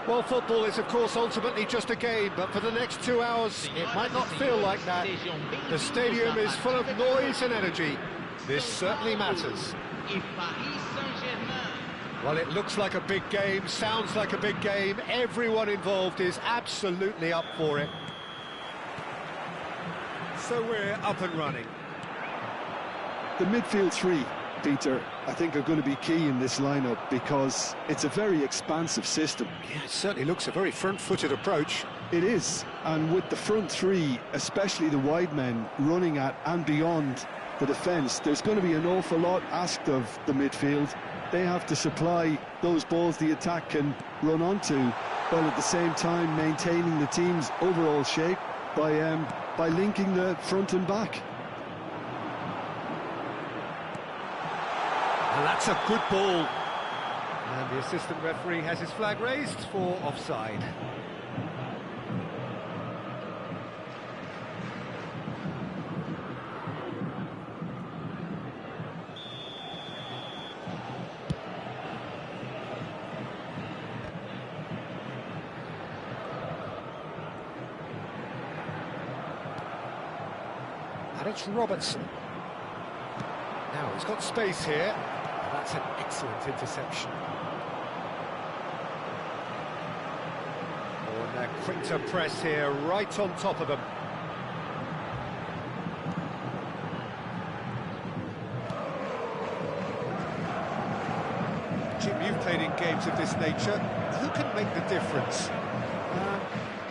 Well, football is, of course, ultimately just a game, but for the next 2 hours, it might not feel like that. The stadium is full of noise and energy. This certainly matters. Well, it looks like a big game, sounds like a big game. Everyone involved is absolutely up for it. So we're up and running. The midfield three, Peter, I think are going to be key in this lineup because it's a very expansive system. Yeah, it certainly looks a very front-footed approach. It is, and with the front three, especially the wide men, running at and beyond the defence, there's going to be an awful lot asked of the midfield. They have to supply those balls the attack can run onto, while at the same time maintaining the team's overall shape by linking the front and back. And that's a good ball. And the assistant referee has his flag raised for offside. And it's Robertson. Now he's got space here. That's an excellent interception. Oh, and they're quick to press here, right on top of them. Jim, you've played in games of this nature. Who can make the difference?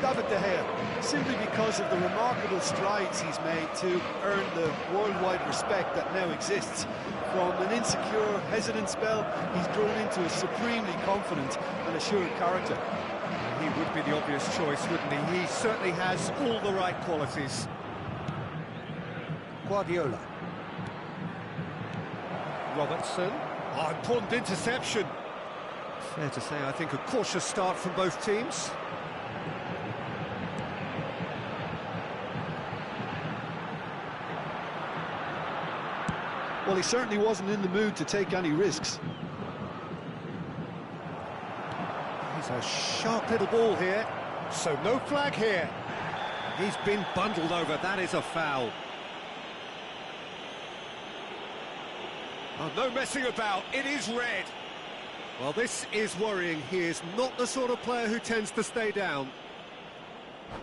David De Gea, simply because of the remarkable strides he's made to earn the worldwide respect that now exists. From an insecure, hesitant spell, he's grown into a supremely confident and assured character. He would be the obvious choice, wouldn't he? He certainly has all the right qualities. Guardiola. Robertson. Oh, important interception. Fair to say, I think, a cautious start from both teams. Well, he certainly wasn't in the mood to take any risks. He's a sharp little ball here, so no flag here. He's been bundled over, that is a foul. Oh, no messing about, it is red. Well, this is worrying. He is not the sort of player who tends to stay down.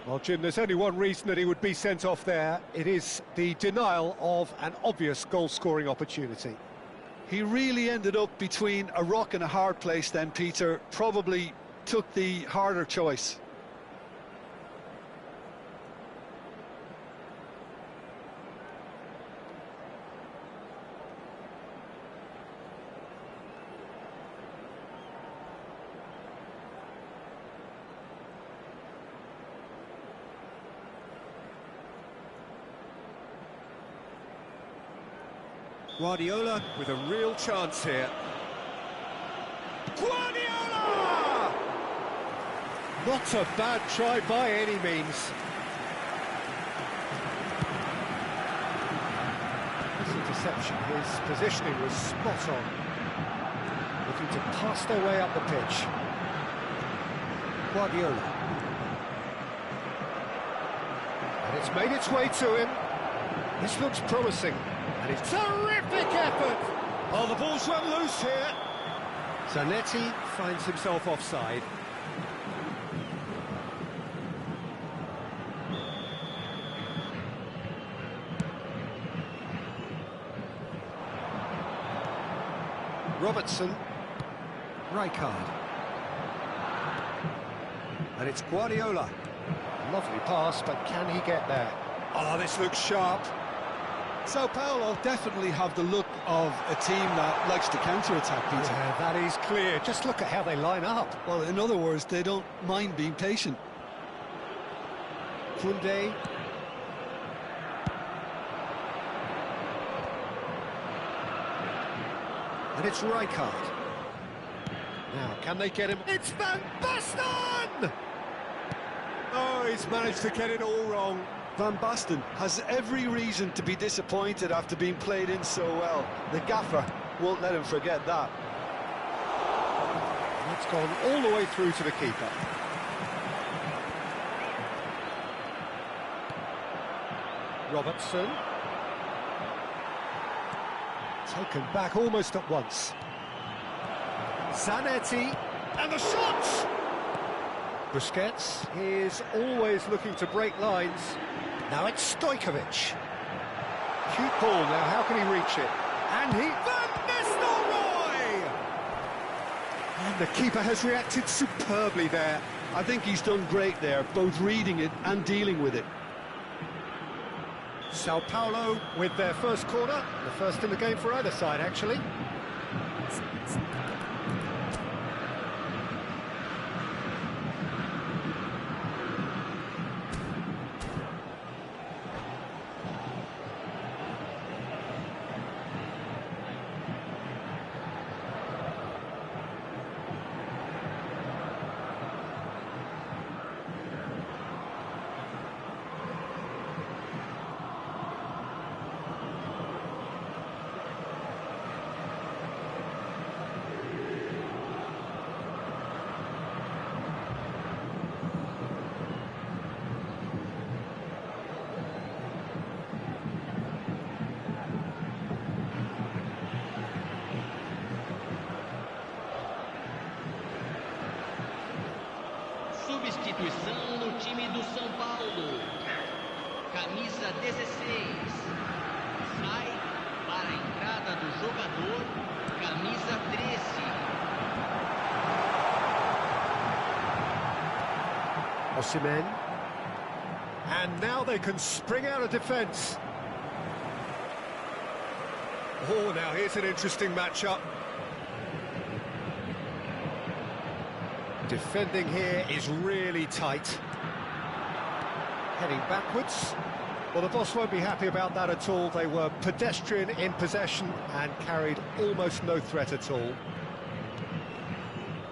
Well, Jim, there's only one reason that he would be sent off there. It is the denial of an obvious goal-scoring opportunity. He really ended up between a rock and a hard place then, Peter. Probably took the harder choice. Guardiola with a real chance here. Guardiola! Not a bad try by any means. This interception, his positioning was spot on. Looking to pass their way up the pitch. Guardiola. And it's made its way to him. This looks promising. And it's terrific effort! Oh, the ball's run loose here. Zanetti finds himself offside. Robertson. Rijkaard. And it's Guardiola. Lovely pass, but can he get there? Oh, this looks sharp. Sao Paulo definitely have the look of a team that likes to counter-attack, Peter. Yeah, that is clear. Just look at how they line up. Well, in other words, they don't mind being patient. Koundé. And it's Rijkaard. Now, can they get him? It's Van Basten! Oh, he's managed to get it all wrong. Van Basten has every reason to be disappointed after being played in so well. The gaffer won't let him forget that. It's gone all the way through to the keeper. Robertson. Taken back almost at once. Zanetti, and the shot! Busquets is always looking to break lines. Now it's Stojkovic. Cute ball now, how can he reach it? And he... Van Nistelrooy! And the keeper has reacted superbly there. I think he's done great there, both reading it and dealing with it. Sao Paulo with their first corner, the first in the game for either side, actually. Substituição no time do São Paulo. Camisa 16. Sai para a entrada do jogador. Camisa 13. Osimhen. And now they can spring out of defence. Oh, now here's an interesting matchup. Defending here is really tight. Heading backwards. Well, the boss won't be happy about that at all. They were pedestrian in possession and carried almost no threat at all.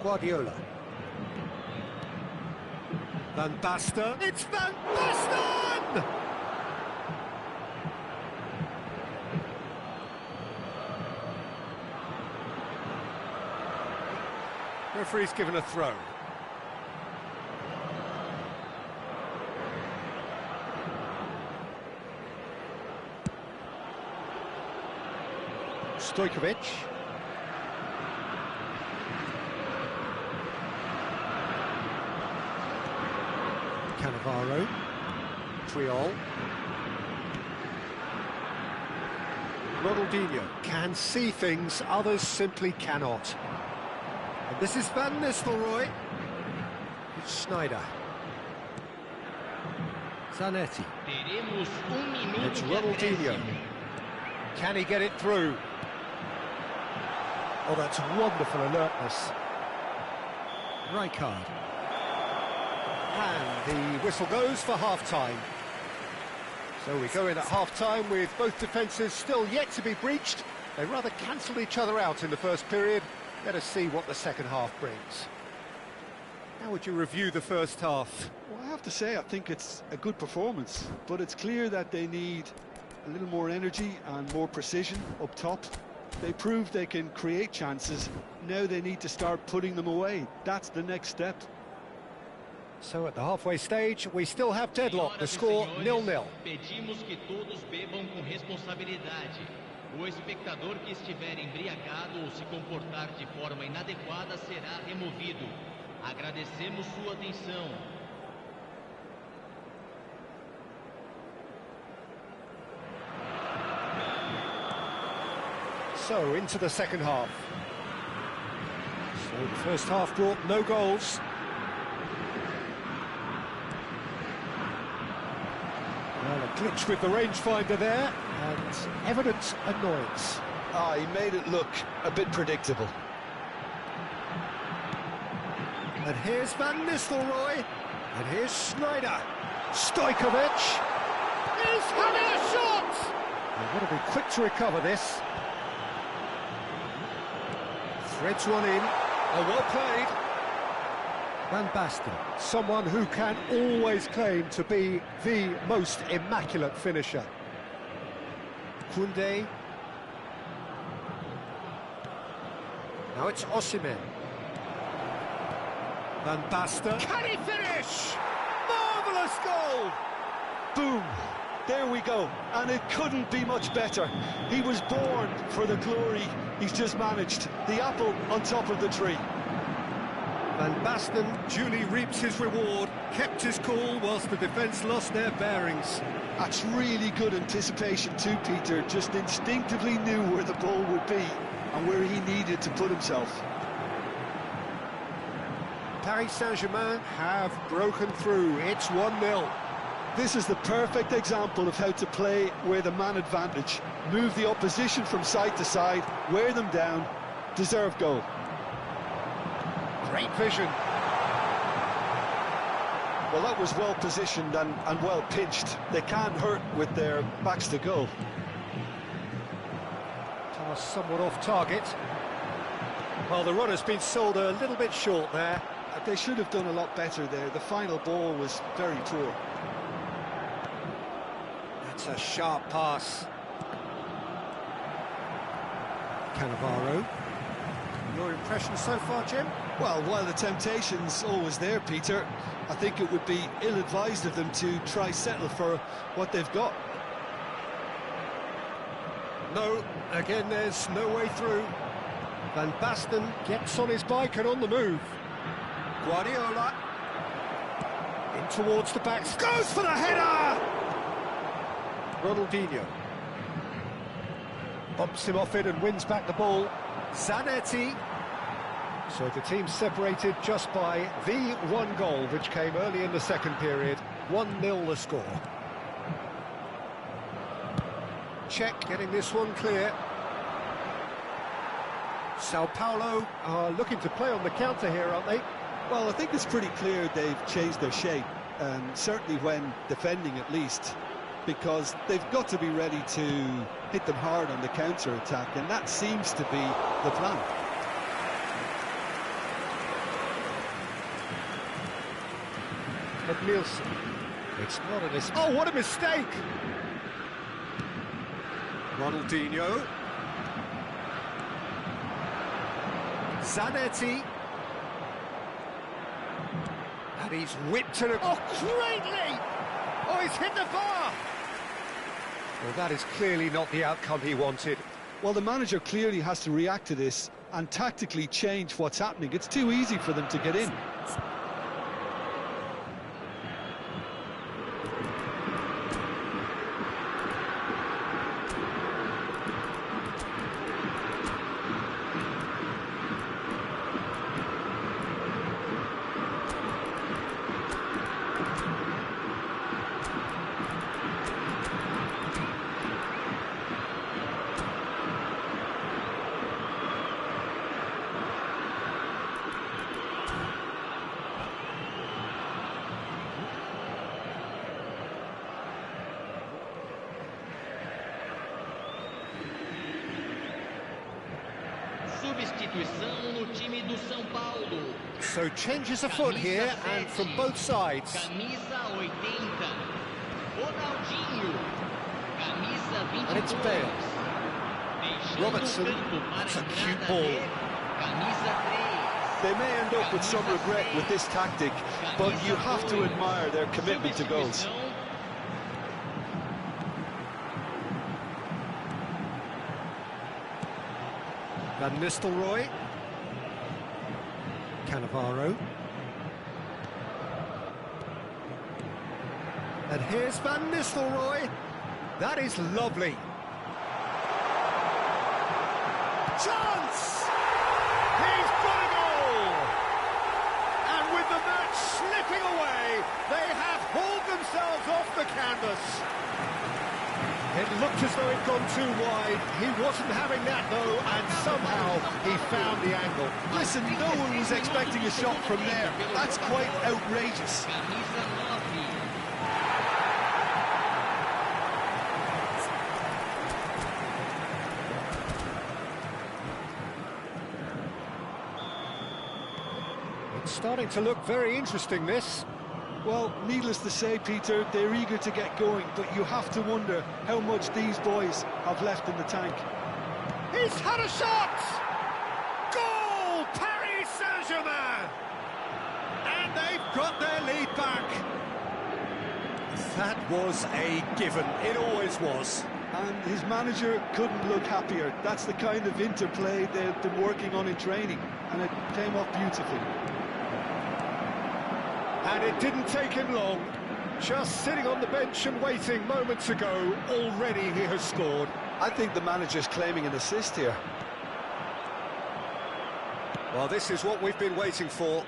Guardiola. Van Basten. It's Van Basten! Referee's given a throw. Stojkovic. Cannavaro. Triol. Ronaldinho can see things others simply cannot. And this is Van Nistelrooy. It's Sneijder. Zanetti. It's Ronaldinho. Can he get it through? Oh, that's wonderful alertness. Rijkaard. And the whistle goes for half-time. So we go in at half-time with both defences still yet to be breached. They rather cancelled each other out in the first period. Let us see what the second half brings. How would you review the first half? Well, I have to say, I think it's a good performance, but it's clear that they need a little more energy and more precision up top. They proved they can create chances. Now they need to start putting them away. That's the next step. So at the halfway stage, we still have deadlock. The score 0-0. Pedimos que todos bebam com responsabilidade. O espectador que estiver embriagado ou se comportar de forma inadequada será removido. Agradecemos sua atenção. So into the second half. So the first half brought no goals. Well, a glitch with the rangefinder there, and evident annoyance. He made it look a bit predictable. And here's Van Nistelrooy, and here's Sneijder. Stojkovic is having a shot! They've got to be quick to recover this. Threads one in. Oh, well played. Van Basten, someone who can always claim to be the most immaculate finisher. Koundé. Now it's Osimhen. Van Basten. Can he finish? Marvellous goal! Boom! There we go, and it couldn't be much better. He was born for the glory he's just managed. The apple on top of the tree. Van Basten duly reaps his reward, kept his cool whilst the defence lost their bearings. That's really good anticipation too, Peter. Just instinctively knew where the ball would be and where he needed to put himself. Paris Saint-Germain have broken through. It's 1-0. This is the perfect example of how to play with a man advantage. Move the opposition from side to side, wear them down, deserve goal. Great vision. Well, that was well positioned and well pitched. They can't hurt with their backs to goal. Pass somewhat off target. Well, the run has been sold a little bit short there. They should have done a lot better there. The final ball was very poor. That's a sharp pass. Cannavaro. Your impression so far, Jim? Well, while the temptation's always there, Peter, I think it would be ill-advised of them to try settle for what they've got. No, again there's no way through. Van Basten gets on his bike and on the move. Guardiola in towards the back, goes for the header! Ronaldinho bumps him off it and wins back the ball. Zanetti. So the team separated just by the one goal, which came early in the second period. 1-0 the score. Czech getting this one clear. Sao Paulo are looking to play on the counter here, aren't they? Well, I think it's pretty clear they've changed their shape, certainly when defending at least, because they've got to be ready to hit them hard on the counter-attack, and that seems to be the plan. But Nielsen, it's not a mistake. Oh, what a mistake! Ronaldinho. Zanetti. And he's whipped it. Oh, greatly! Oh, he's hit the bar! Well, that is clearly not the outcome he wanted. Well, the manager clearly has to react to this and tactically change what's happening. It's too easy for them to get in. Substituição no time do São Paulo. So changes afoot here, and from both sides. Camisa 80. Ronaldinho. Camisa 22. And it's Bale. Robertson. That's a cute ball. Camisa 3. They may end up with some regret with this tactic, but you have to admire their commitment to goals. Van Nistelrooy. Cannavaro. And here's Van Nistelrooy. That is lovely. Chance! He's got a goal! And with the match slipping away, they have hauled themselves off the canvas. It looked as though it'd gone too wide. He wasn't having that, though, and somehow he found the angle. Listen, no one was expecting a shot from there. That's quite outrageous. It's starting to look very interesting, this. Well, needless to say, Peter, they're eager to get going, but you have to wonder how much these boys have left in the tank. He's had a shot! Goal! Paris Saint-Germain! got their lead back. That was a given, it always was. And his manager couldn't look happier. That's the kind of interplay they've been working on in training, and it came off beautifully. And it didn't take him long. Just sitting on the bench and waiting moments ago, already he has scored. I think the manager's claiming an assist here. Well, this is what we've been waiting for.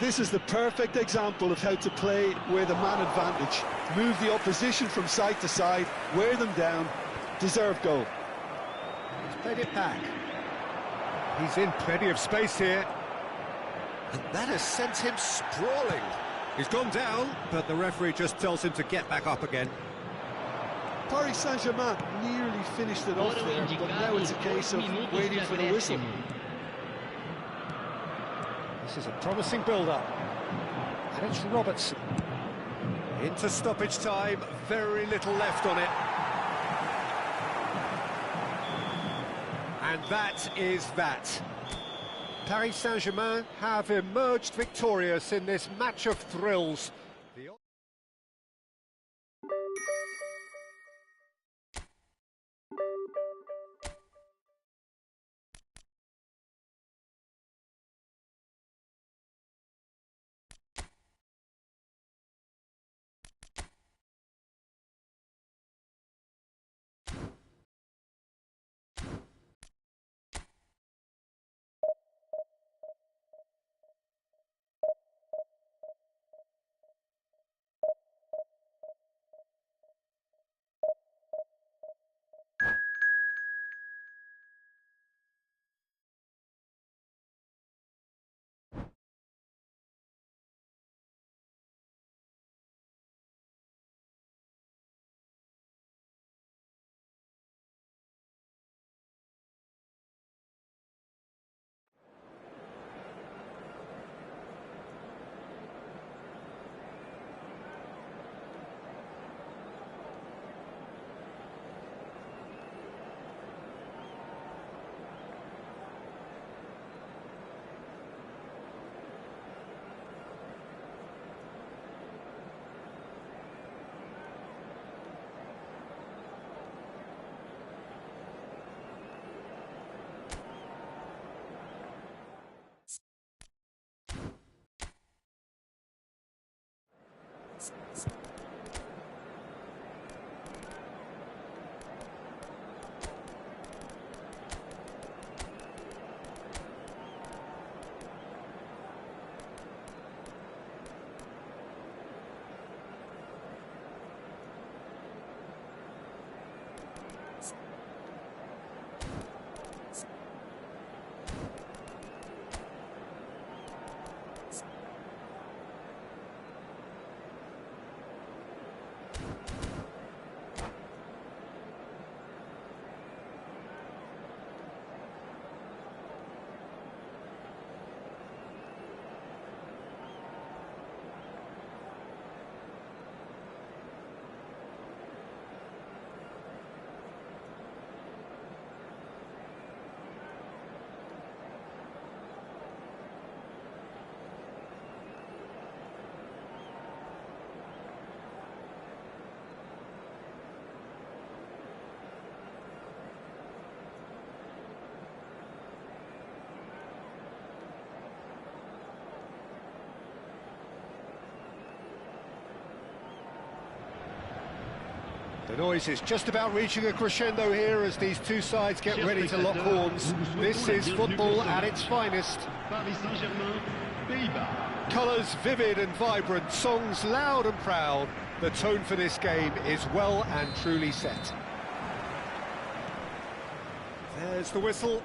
This is the perfect example of how to play with a man advantage. Move the opposition from side to side, wear them down, deserve goal. He's played it back. He's in plenty of space here. And that has sent him sprawling. He's gone down, but the referee just tells him to get back up again. Paris Saint-Germain nearly finished it off there, but now it's a case of waiting for the whistle. This is a promising build-up. And it's Robertson. Into stoppage time, very little left on it. And that is that. Paris Saint-Germain have emerged victorious in this match of thrills. The noise is just about reaching a crescendo here as these two sides get ready to lock horns. This is football at its finest. Colours vivid and vibrant, songs loud and proud. The tone for this game is well and truly set. There's the whistle.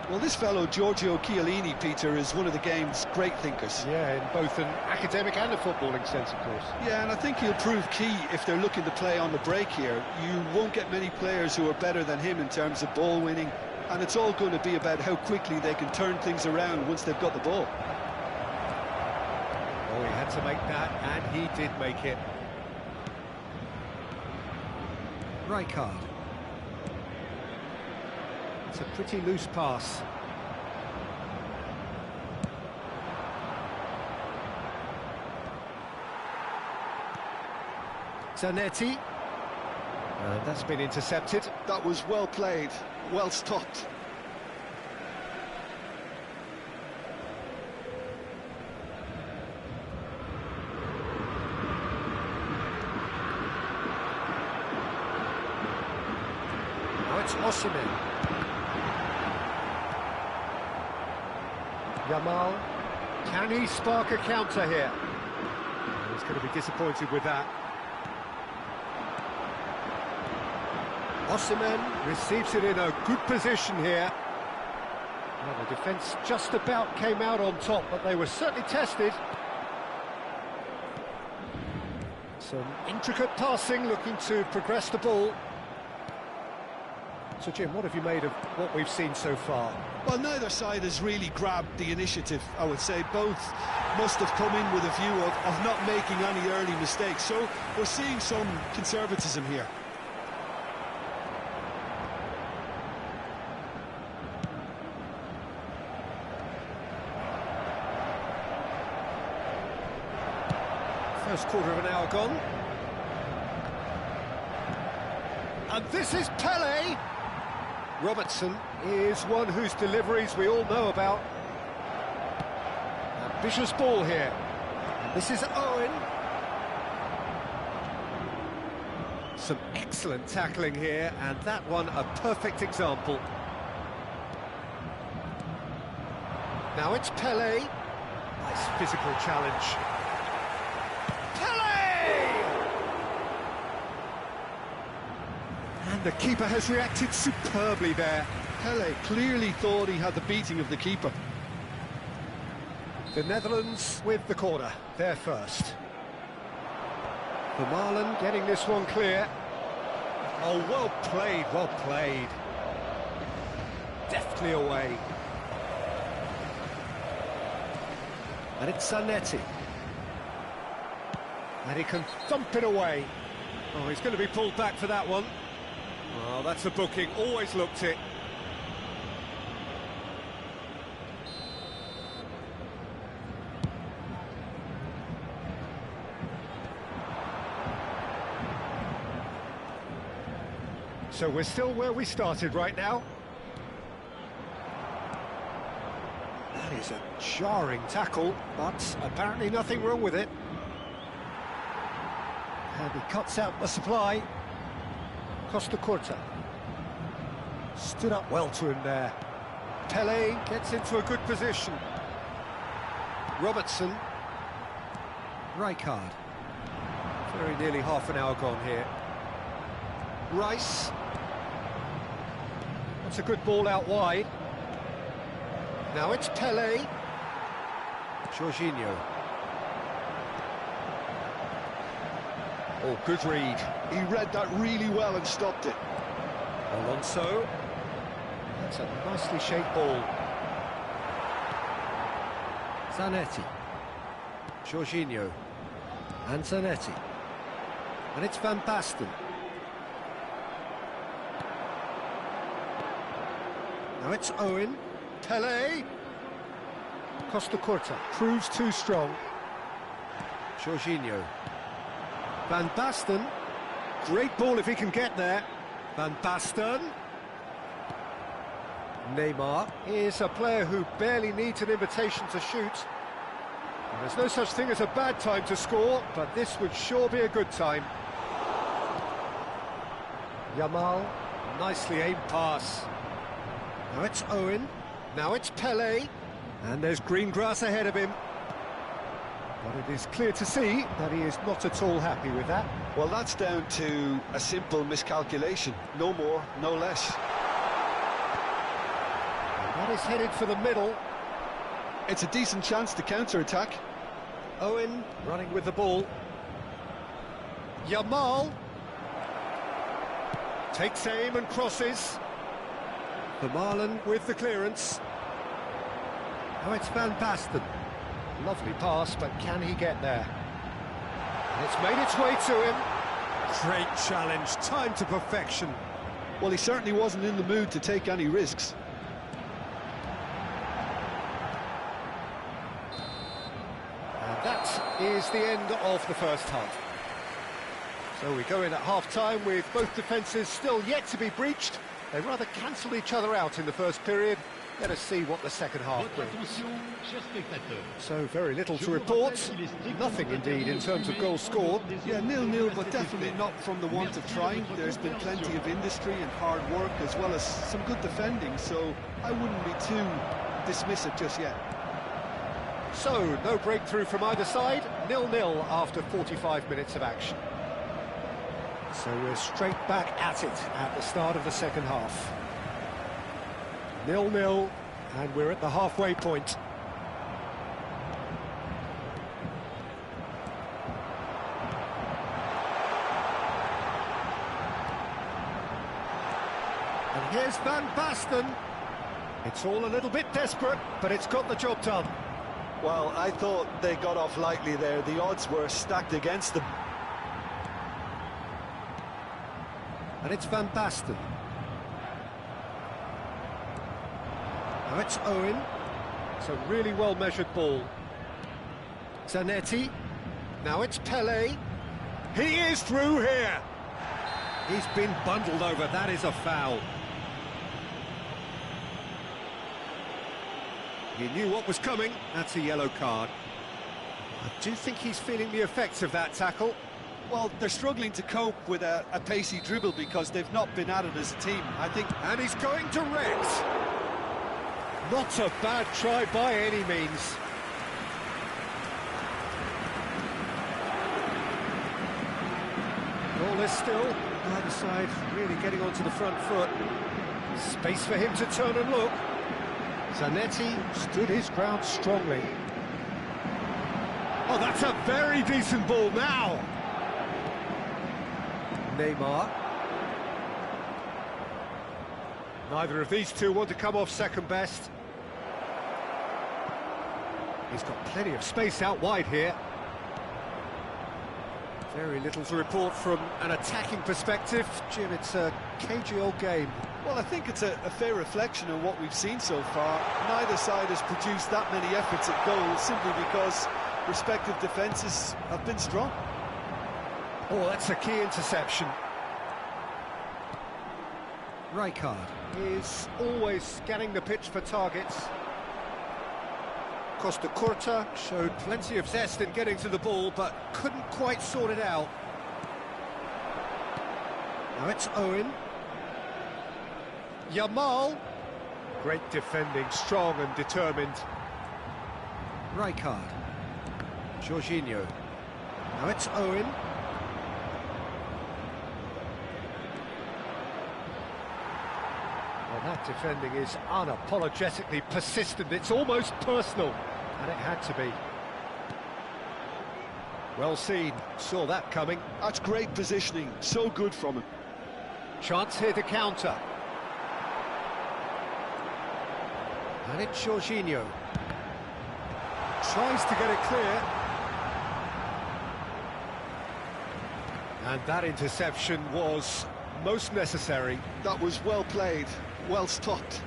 Well, this fellow, Giorgio Chiellini, Peter, is one of the game's great thinkers. Yeah, in both an academic and a footballing sense, of course. Yeah, and I think he'll prove key if they're looking to play on the break here. You won't get many players who are better than him in terms of ball winning, and it's all going to be about how quickly they can turn things around once they've got the ball. Oh, he had to make that, and he did make it. Rijkaard. It's a pretty loose pass. Zanetti. And that's been intercepted. That was well played, well stopped. Now it's Osimhen. Yamal. Can he spark a counter here? He's going to be disappointed with that. Osimhen receives it in a good position here. Well, the defence just about came out on top, but they were certainly tested. Some intricate passing, looking to progress the ball. So, Jim, what have you made of what we've seen so far? Well, neither side has really grabbed the initiative, I would say. Both must have come in with a view of not making any early mistakes. So we're seeing some conservatism here. First quarter of an hour gone. And this is Pele. Robertson is one whose deliveries we all know about. Ambitious ball here. And this is Owen. Some excellent tackling here, and that one a perfect example. Now it's Pele. Nice physical challenge. And the keeper has reacted superbly there. Pele clearly thought he had the beating of the keeper. The Netherlands with the corner, they're first. Vermaelen getting this one clear. Oh, well played, well played. Deftly away. And it's Zanetti. And he can thump it away. Oh, he's going to be pulled back for that one. Oh, that's a booking, always looked it. So we're still where we started right now. That is a jarring tackle, but apparently nothing wrong with it. And he cuts out the supply. Costa Curta. Stood up well to him there. Pele gets into a good position. Robertson. Rijkaard. Very nearly half an hour gone here. Rice. That's a good ball out wide. Now it's Pele. Jorginho. Oh, good read. He read that really well and stopped it. Alonso. That's a nicely shaped ball. Zanetti. Jorginho. And Zanetti. And it's Van Basten. Now it's Owen. Pele. Costa Curta proves too strong. Jorginho. Van Basten. Great ball if he can get there. Van Basten. Neymar is a player who barely needs an invitation to shoot. And there's no such thing as a bad time to score, but this would sure be a good time. Yamal, nicely aimed pass. Now it's Owen. Now it's Pele. And there's green grass ahead of him. But it is clear to see that he is not at all happy with that. Well, that's down to a simple miscalculation. No more, no less. And that is headed for the middle. It's a decent chance to counter-attack. Owen running with the ball. Yamal. Takes aim and crosses. Vermaelen with the clearance. Now it's Van Basten. Lovely pass, but can he get there? And it's made its way to him. Great challenge, time to perfection. Well, he certainly wasn't in the mood to take any risks. And that is the end of the first half. So we go in at half-time with both defences still yet to be breached. They rather cancelled each other out in the first period. Let us see what the second half brings. So very little to report. Nothing indeed in terms of goals scored. Yeah, 0-0, but definitely not from the want of trying. There's been plenty of industry and hard work, as well as some good defending, so I wouldn't be too dismissive just yet. So, no breakthrough from either side. 0-0 after 45 minutes of action. So we're straight back at it at the start of the second half. 0-0, and we're at the halfway point. And here's Van Basten. It's all a little bit desperate, but it's got the job done. Well, I thought they got off lightly there. The odds were stacked against them. And it's Van Basten. Now it's Owen. It's a really well-measured ball. Zanetti. Now it's Pelé. He is through here. He's been bundled over. That is a foul. He knew what was coming. That's a yellow card. I do think he's feeling the effects of that tackle. Well, they're struggling to cope with a pacey dribble because they've not been at it as a team, I think. And he's going direct. Not a bad try by any means. Ball is still. Either side really getting onto the front foot. Space for him to turn and look. Zanetti stood his ground strongly. Oh, that's a very decent ball now. Neymar. Neither of these two want to come off second best. He's got plenty of space out wide here. Very little to report from an attacking perspective. Jim, it's a cagey old game. Well, I think it's a fair reflection of what we've seen so far. Neither side has produced that many efforts at goal simply because respective defences have been strong. Oh, that's a key interception. Rijkaard is always scanning the pitch for targets. Costa Curta showed plenty of zest in getting to the ball, but couldn't quite sort it out. Now it's Owen. Yamal. Great defending, strong and determined. Rijkaard. Jorginho. Now it's Owen. Well, that defending is unapologetically persistent. It's almost personal, and it had to be. Well seen, saw that coming. That's great positioning, so good from him. Chance here to counter. And it's Jorginho. Tries to get it clear. And that interception was most necessary. That was well played, well stopped.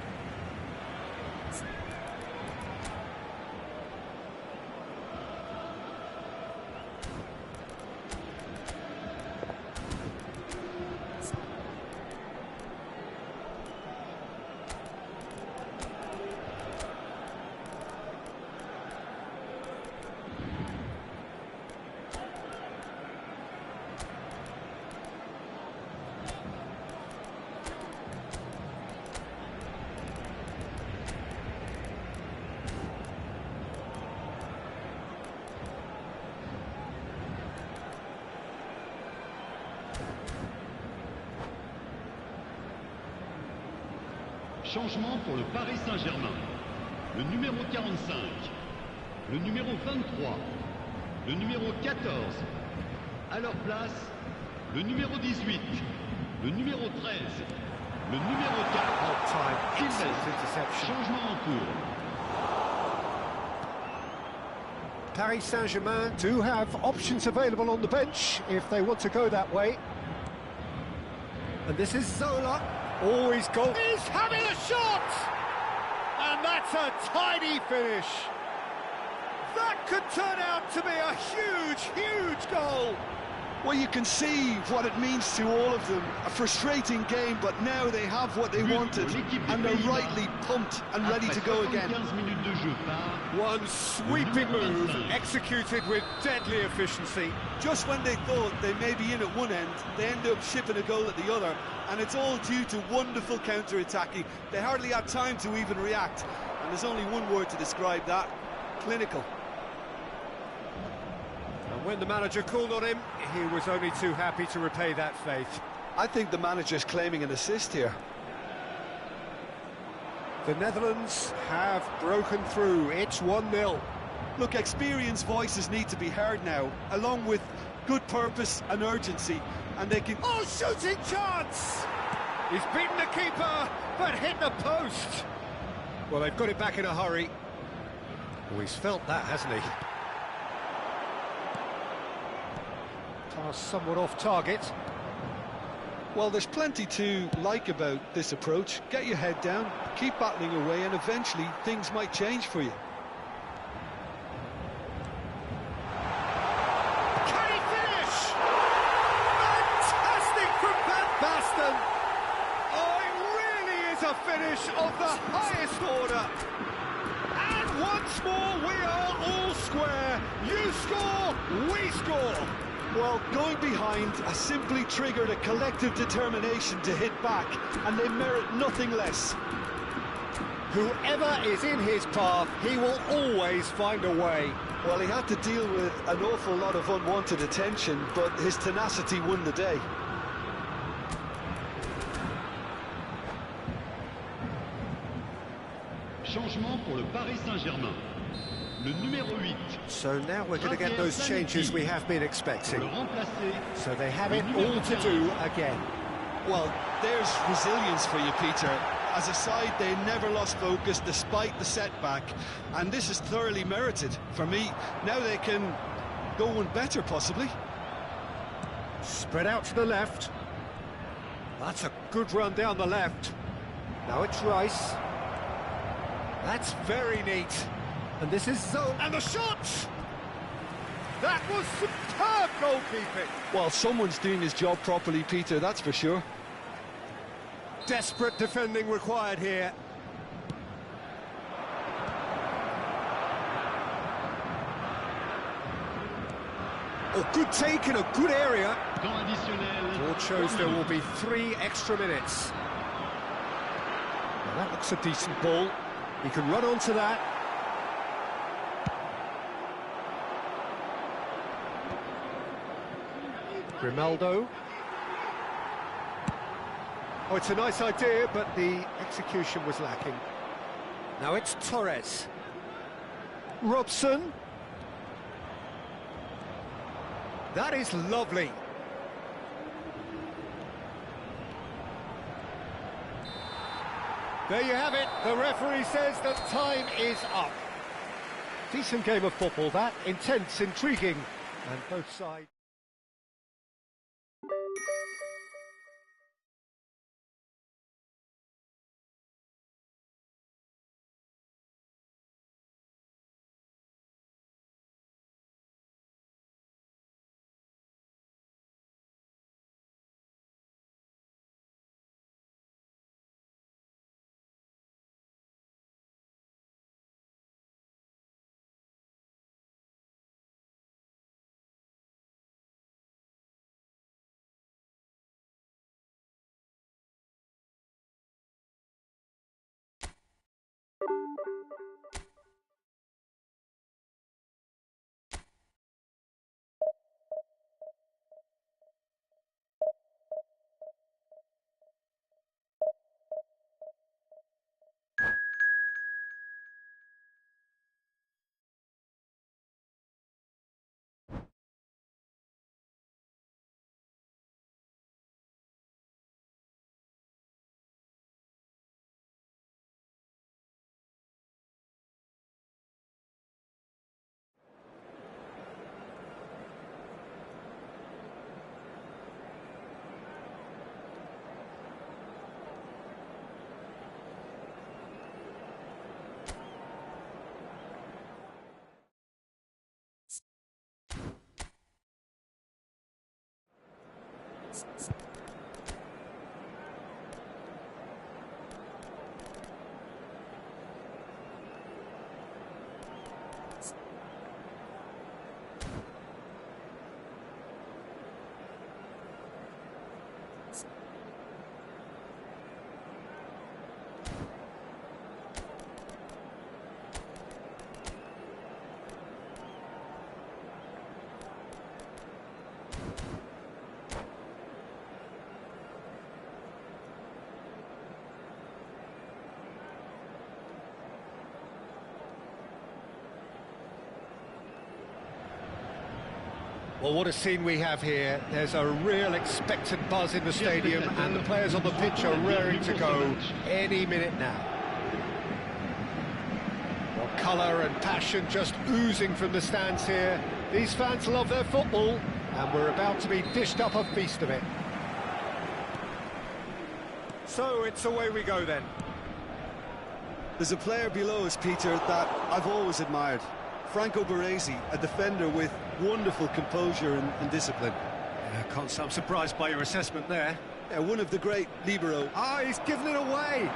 Changement pour le Paris Saint-Germain. Le numéro 45, le numéro 23, le numéro 14. À leur place, le numéro 18, le numéro 13, le numéro 4. Changement en cours. Paris Saint-Germain do have options available on the bench if they want to go that way. And this is Zola. Always goal. He's having a shot! And that's a tidy finish. That could turn out to be a huge, huge goal. Well, you can see what it means to all of them. A frustrating game, but now they have what they wanted, and they're rightly pumped and ready to go again. One sweeping move, executed with deadly efficiency. Just when they thought they may be in at one end, they end up shipping a goal at the other, and it's all due to wonderful counter-attacking. They hardly had time to even react, and there's only one word to describe that: clinical. And when the manager called on him, he was only too happy to repay that faith. I think the manager's claiming an assist here. The Netherlands have broken through. It's 1-0. Look, experienced voices need to be heard now, along with good purpose and urgency, and they can... Oh, shooting chance! He's beaten the keeper, but hit the post. Well, they've got it back in a hurry. Oh, he's felt that, hasn't he? Pass somewhat off target. Well, there's plenty to like about this approach. Get your head down, keep battling away, and eventually things might change for you. Can he finish? Fantastic from Van Basten! Oh, it really is a finish of the highest order. And once more, we are all square. You score, we score. Well, going behind has simply triggered a collective determination to hit back, and they merit nothing less. Whoever is in his path, he will always find a way. Well, he had to deal with an awful lot of unwanted attention, but his tenacity won the day. Changement pour le Paris Saint-Germain. Le numéro 8. So now we're going to get those changes we have been expecting. Le remplacer. So they have it all to do again. Well, there's resilience for you, Peter. As a side, they never lost focus despite the setback, and this is thoroughly merited for me. Now they can go one better, possibly. Spread out to the left. That's a good run down the left. Now it's Rice. That's very neat. And this is Zone. And the shot! That was superb goalkeeping. Well, someone's doing his job properly, Peter, that's for sure. Desperate defending required here. Oh, good take in a good area. Temps additionnel. Board shows there will be 3 extra minutes. Now that looks a decent ball. He can run onto that. Grimaldo. Oh, it's a nice idea, but the execution was lacking. Now it's Torres. Robson. That is lovely. There you have it. The referee says that time is up. Decent game of football, that. Intense, intriguing, and both sides... Well, what a scene we have here. There's a real expectant buzz in the stadium, and the players on the pitch are raring to go any minute now. Well, colour and passion just oozing from the stands here. These fans love their football, and we're about to be dished up a feast of it. So it's away we go then. There's a player below us, Peter, that I've always admired. Franco Baresi, a defender with wonderful composure and discipline. Yeah, can't say I'm surprised by your assessment there. Yeah, one of the great libero. Ah, he's given it away.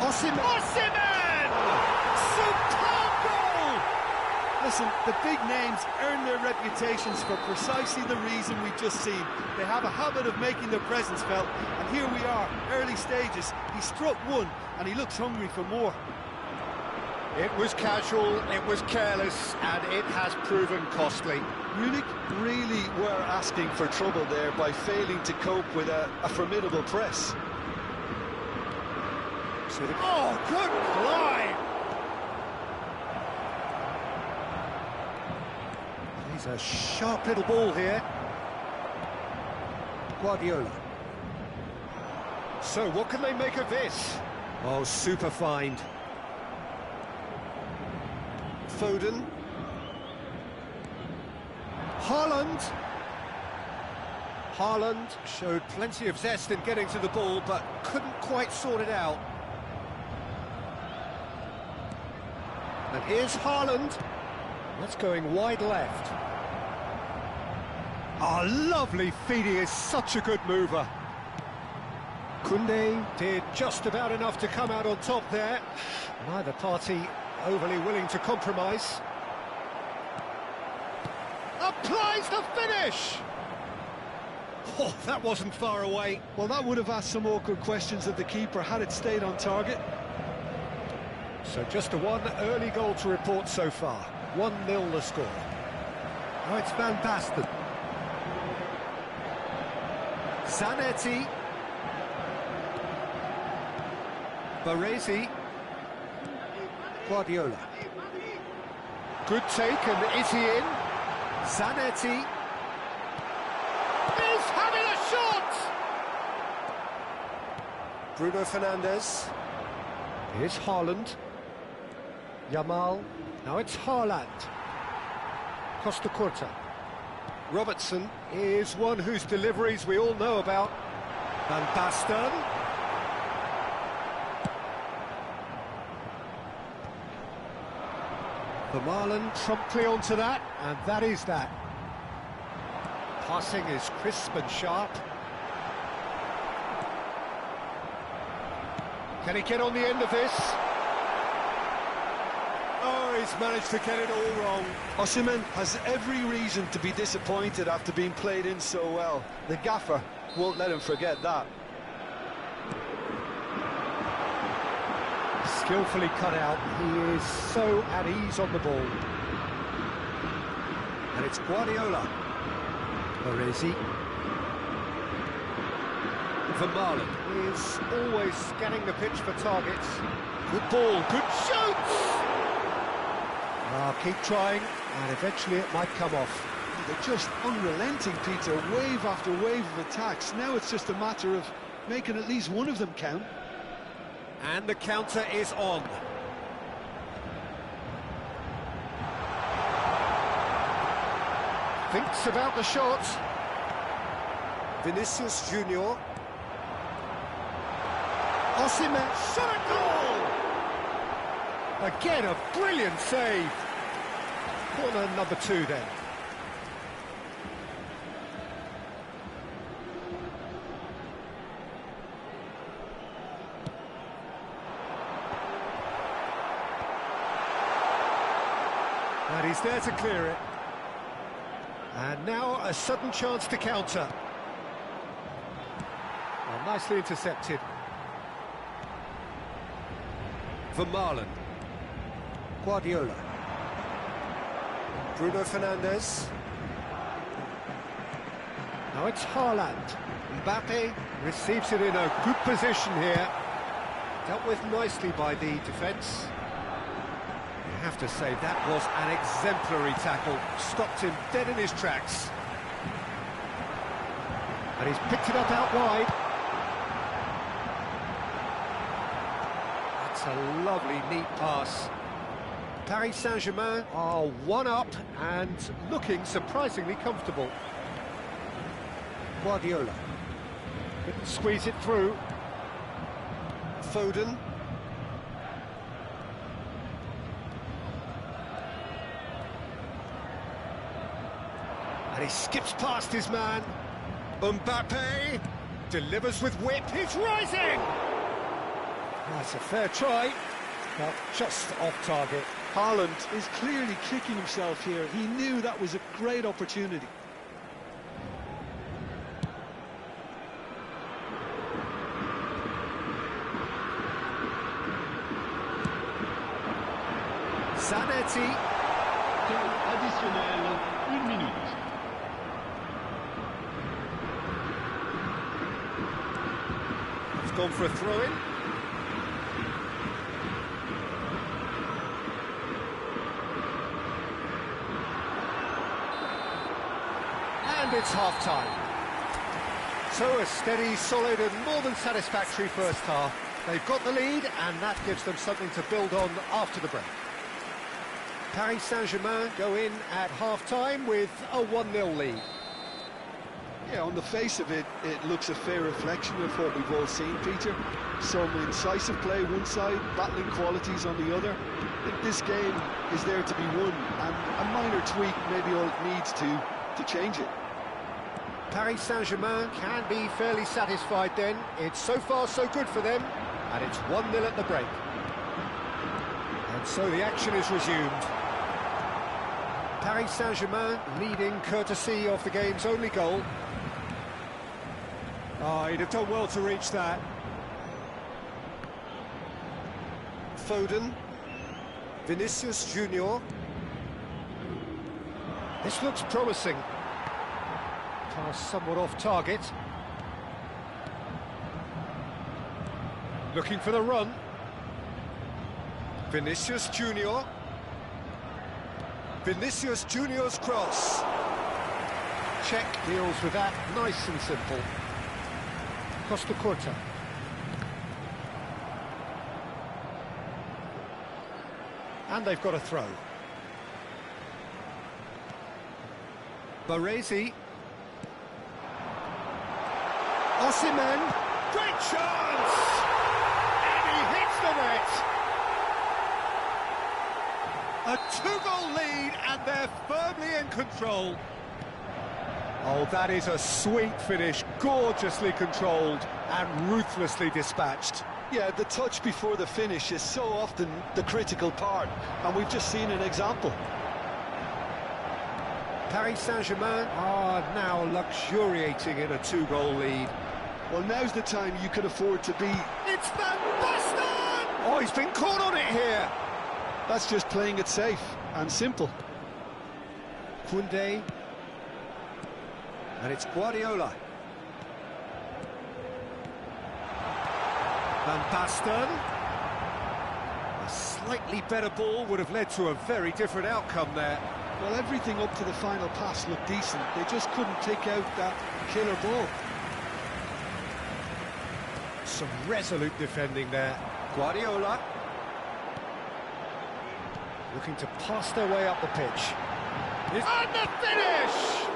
Osimhen! Superb goal! Listen, the big names earn their reputations for precisely the reason we've just seen. They have a habit of making their presence felt, and here we are, early stages. He struck one, and he looks hungry for more. It was casual, it was careless, and it has proven costly. Munich really were asking for trouble there by failing to cope with a formidable press. Oh, good climb! He's a sharp little ball here. Guardiola. So, what can they make of this? Oh, super find. Foden. Haaland showed plenty of zest in getting to the ball, but couldn't quite sort it out. And here's Haaland. That's going wide left. Oh, lovely feed. He is such a good mover. Koundé did just about enough to come out on top there. Neither party overly willing to compromise. Applies the finish! Oh, that wasn't far away. Well, that would have asked some awkward questions of the keeper had it stayed on target. So just a one early goal to report so far. 1-0 the score. Now it's Van Basten. Zanetti. Baresi. Guardiola. Good take, and is he in? Zanetti. He's having a shot! Bruno Fernandes. Here's Haaland. Yamal. Now it's Haaland. Costa Curta. Robertson is one whose deliveries we all know about. Van Basten. Vermaelen promptly onto that, and that is that. Passing is crisp and sharp. Can he get on the end of this? Oh, he's managed to get it all wrong. Osimhen has every reason to be disappointed after being played in so well. The gaffer won't let him forget that. Skillfully cut out. He is so at ease on the ball. And it's Guardiola. Baresi. Vermaelen is always scanning the pitch for targets. Good ball, good shoot! Keep trying, and eventually it might come off. They're just unrelenting, Peter. Wave after wave of attacks. Now it's just a matter of making at least one of them count. And the counter is on. Thinks about the shot. Vinicius Junior. Osimhen, shot goal! Again, a brilliant save. Corner number 2 then. And he's there to clear it. And now a sudden chance to counter. Well, nicely intercepted. Vermaelen. Guardiola. Bruno Fernandes. Now it's Haaland. Mbappe receives it in a good position here. Dealt with nicely by the defence. You have to say that was an exemplary tackle. Stopped him dead in his tracks. And he's picked it up out wide. That's a lovely, neat pass. Paris Saint-Germain are one up and looking surprisingly comfortable. Guardiola. Couldn't squeeze it through. Foden. And he skips past his man. Mbappe delivers with whip. He's rising! That's a fair try, but just off target. Haaland is clearly kicking himself here. He knew that was a great opportunity. Zanetti. Temps additionnel, 1 minute. It's gone for a throw-in. And it's half-time. So a steady, solid and more than satisfactory first half. They've got the lead and that gives them something to build on after the break. Paris Saint-Germain go in at half-time with a 1-0 lead. Yeah, on the face of it, it looks a fair reflection of what we've all seen, Peter. Some incisive play one side, battling qualities on the other. I think this game is there to be won, and a minor tweak may be all it needs to change it. Paris Saint-Germain can be fairly satisfied then. It's so far so good for them, and it's 1-0 at the break. And so the action is resumed. Paris Saint-Germain leading courtesy of the game's only goal. Oh, he'd have done well to reach that. Foden. Vinicius Junior. This looks promising. Pass somewhat off target. Looking for the run. Vinicius Junior. Vinicius Junior's cross. Czech deals with that nice and simple. Costa Curta. And they've got a throw. Baresi. Osimhen. Great chance! And he hits the net! A 2-goal lead and they're firmly in control. Oh, that is a sweet finish, gorgeously controlled and ruthlessly dispatched. Yeah, the touch before the finish is so often the critical part, and we've just seen an example. Paris Saint-Germain are now luxuriating in a 2-goal lead. Well, now's the time you could afford to be... It's Van Basten! Oh, he's been caught on it here. That's just playing it safe and simple. Koundé. And it's Guardiola. Van Basten. A slightly better ball would have led to a very different outcome there. Well, everything up to the final pass looked decent. They just couldn't take out that killer ball. Some resolute defending there. Guardiola. Looking to pass their way up the pitch. And the finish!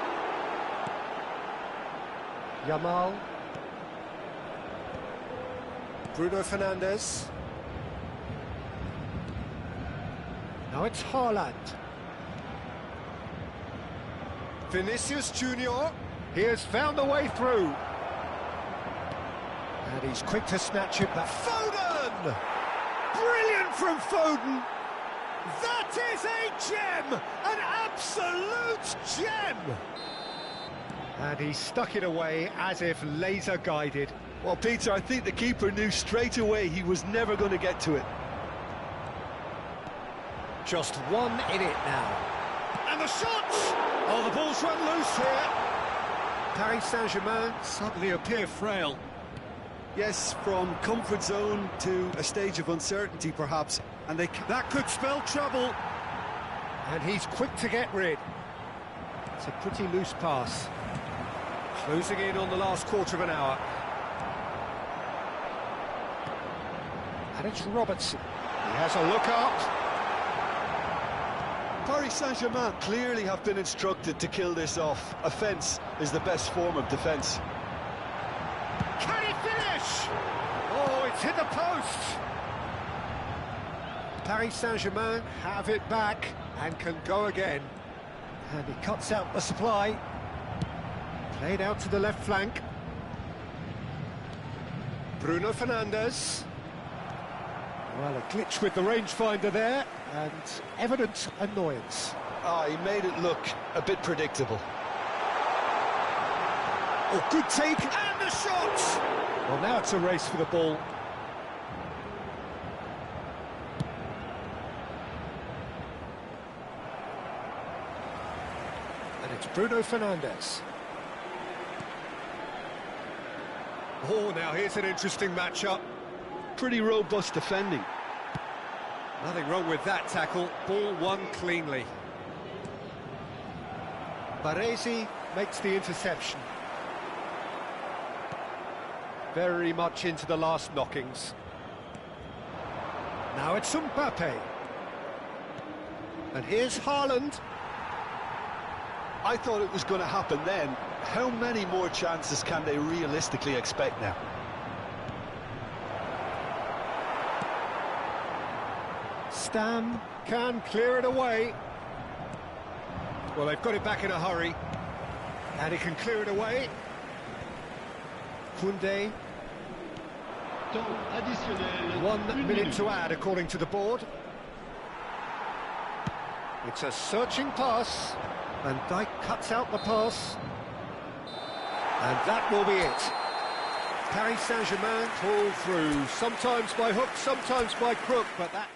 Yamal. Bruno Fernandes. Now it's Haaland. Vinicius Junior. He has found a way through. And he's quick to snatch it back. Foden! Brilliant from Foden! That is a gem! An absolute gem! And he stuck it away as if laser guided. Well, Peter, I think the keeper knew straight away he was never going to get to it. Just one in it now. And the shot! Oh, the ball's run loose here. Paris Saint-Germain suddenly appear frail. Yes, from comfort zone to a stage of uncertainty, perhaps. And that could spell trouble. And he's quick to get rid. It's a pretty loose pass. Closing in on the last quarter of an hour. And it's Robertson. He has a look up. Paris Saint-Germain clearly have been instructed to kill this off. Offence is the best form of defence. Can he finish? Oh, it's hit the post. Paris Saint-Germain have it back and can go again. And he cuts out the supply. Played out to the left flank. Bruno Fernandes. Well, a glitch with the rangefinder there, and evident annoyance. He made it look a bit predictable. Oh, good take, and the shot! Well, now it's a race for the ball. And it's Bruno Fernandes. Oh, now here's an interesting matchup. Pretty robust defending. Nothing wrong with that tackle. Ball won cleanly. Baresi makes the interception. Very much into the last knockings. Now it's Mbappe. And here's Haaland. I thought it was going to happen then. How many more chances can they realistically expect now? Stam can clear it away. Well, they've got it back in a hurry. And he can clear it away. Koundé. 1 minute to add, according to the board. It's a searching pass. And Dijk cuts out the pass. And that will be it. Paris Saint-Germain pull through, sometimes by hook, sometimes by crook, but that...